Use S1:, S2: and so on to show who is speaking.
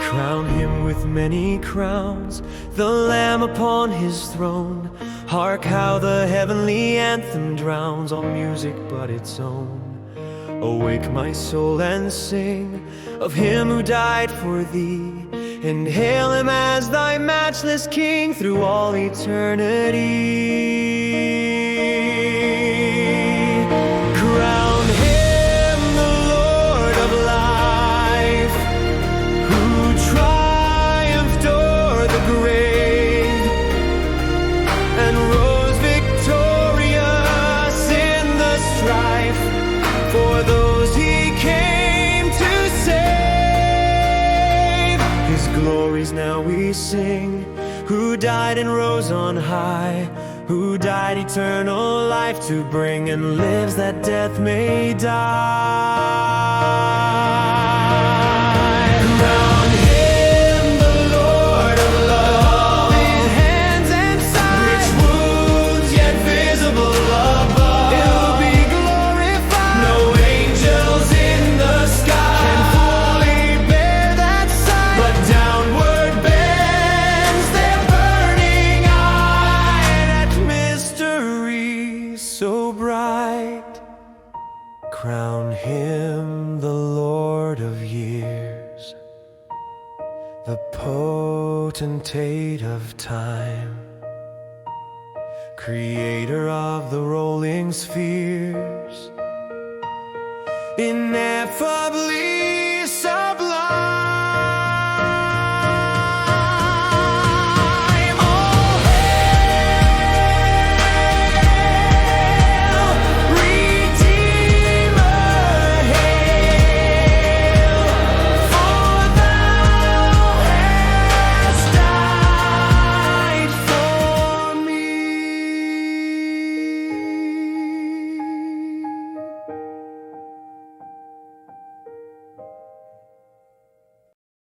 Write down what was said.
S1: Crown him with many crowns, the Lamb upon his throne. Hark how the heavenly anthem drowns all music but its own. Awake my soul and sing of him who died for thee, and hail him as thy matchless King through all eternity. Crown him the Lord of life, who triumphed o'er the grave and rose victorious in the strife for those he came to save. His glories now we sing, who died and rose on high, who died eternal life to bring, and lives that death may die. Crown him the Lord of love, in hands and sides, rich wounds yet visible above. He'll be glorified, no angels in the sky can fully bear that sight, but downward bends their burning eye at mystery so bright. Crown him the Lord of years, the potentate of time, creator of the rolling spheres, ineffably